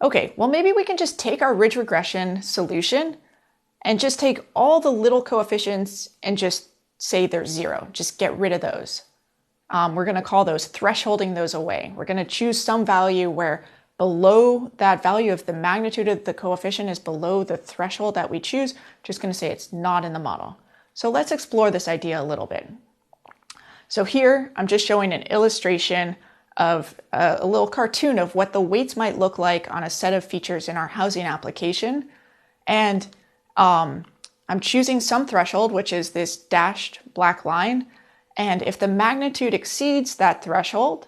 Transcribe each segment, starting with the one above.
Okay, well maybe we can just take our ridge regression solution and just take all the little coefficients and just say they're zero. Just get rid of those. We're going to call those thresholding those away. We're going to choose some value where below that value of the magnitude of the coefficient is below the threshold that we choose. Just going to say it's not in the model. So let's explore this idea a little bit. So here I'm just showing an illustration of a little cartoon of what the weights might look like on a set of features in our housing application. And I'm choosing some threshold, which is this dashed black line. And if the magnitude exceeds that threshold,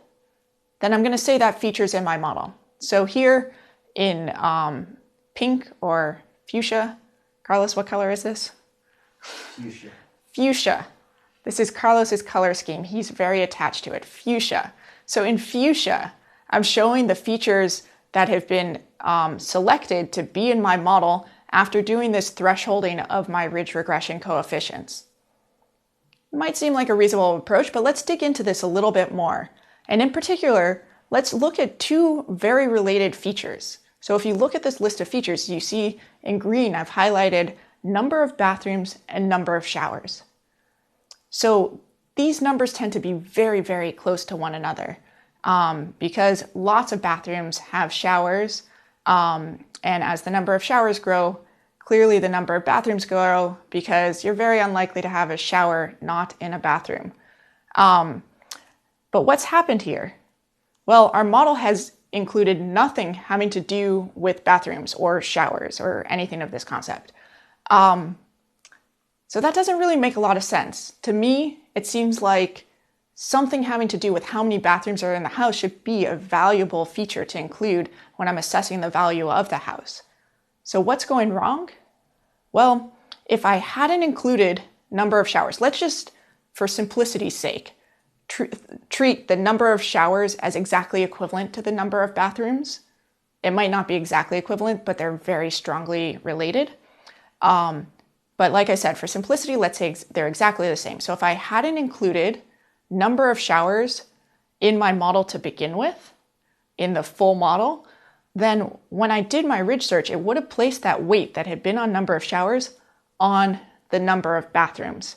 then I'm going to say that feature's in my model. So here in pink or fuchsia, Carlos, what color is this? Fuchsia. Fuchsia. This is Carlos's color scheme. He's very attached to it. Fuchsia. So in fuchsia, I'm showing the features that have been selected to be in my model after doing this thresholding of my ridge regression coefficients. It might seem like a reasonable approach, but let's dig into this a little bit more. And in particular, let's look at two very related features. So if you look at this list of features, you see in green, I've highlighted number of bathrooms and number of showers. So these numbers tend to be very, very close to one another because lots of bathrooms have showers. And as the number of showers grow, clearly the number of bathrooms grow because you're very unlikely to have a shower not in a bathroom. But what's happened here? Well, our model has included nothing having to do with bathrooms or showers or anything of this concept. So that doesn't really make a lot of sense. To me, it seems like something having to do with how many bathrooms are in the house should be a valuable feature to include when I'm assessing the value of the house. So what's going wrong? Well, if I hadn't included number of showers, let's just, for simplicity's sake, treat the number of showers as exactly equivalent to the number of bathrooms. It might not be exactly equivalent, but they're very strongly related. But like I said, for simplicity, let's say they're exactly the same. So if I hadn't included number of showers in my model to begin with, in the full model, then when I did my ridge search, it would have placed that weight that had been on number of showers on the number of bathrooms.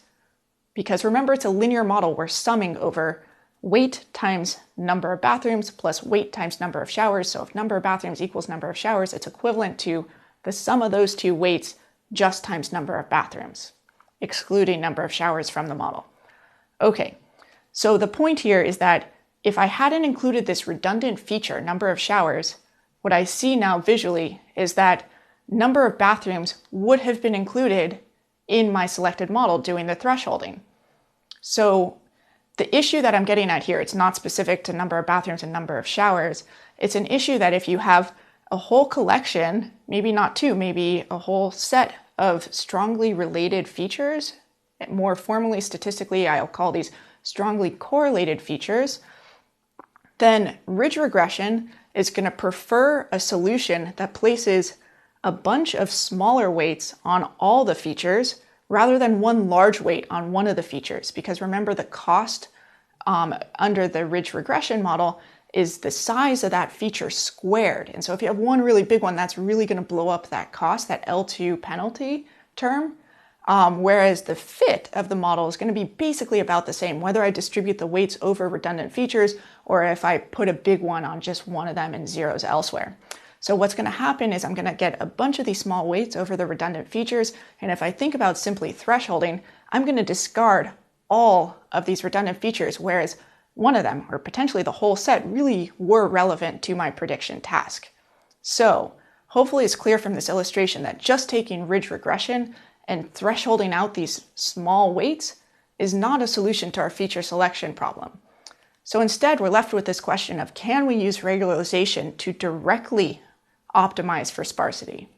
Because remember, it's a linear model. We're summing over weight times number of bathrooms plus weight times number of showers. So if number of bathrooms equals number of showers, it's equivalent to the sum of those two weights just times number of bathrooms, excluding number of showers from the model. Okay, so the point here is that if I hadn't included this redundant feature, number of showers, what I see now visually is that number of bathrooms would have been included in my selected model doing the thresholding. So the issue that I'm getting at here, it's not specific to number of bathrooms and number of showers. It's an issue that if you have a whole collection, maybe not two, maybe a whole set of strongly related features, more formally statistically, I'll call these strongly correlated features, then ridge regression is going to prefer a solution that places a bunch of smaller weights on all the features rather than one large weight on one of the features. Because remember, the cost under the ridge regression model is the size of that feature squared. And so if you have one really big one, that's really going to blow up that cost, that L2 penalty term. Whereas the fit of the model is going to be basically about the same, whether I distribute the weights over redundant features or if I put a big one on just one of them and zeros elsewhere. So what's going to happen is I'm going to get a bunch of these small weights over the redundant features. And if I think about simply thresholding, I'm going to discard all of these redundant features, whereas one of them, or potentially the whole set, really were relevant to my prediction task. So hopefully it's clear from this illustration that just taking ridge regression and thresholding out these small weights is not a solution to our feature selection problem. So instead, we're left with this question of, can we use regularization to directly optimize for sparsity?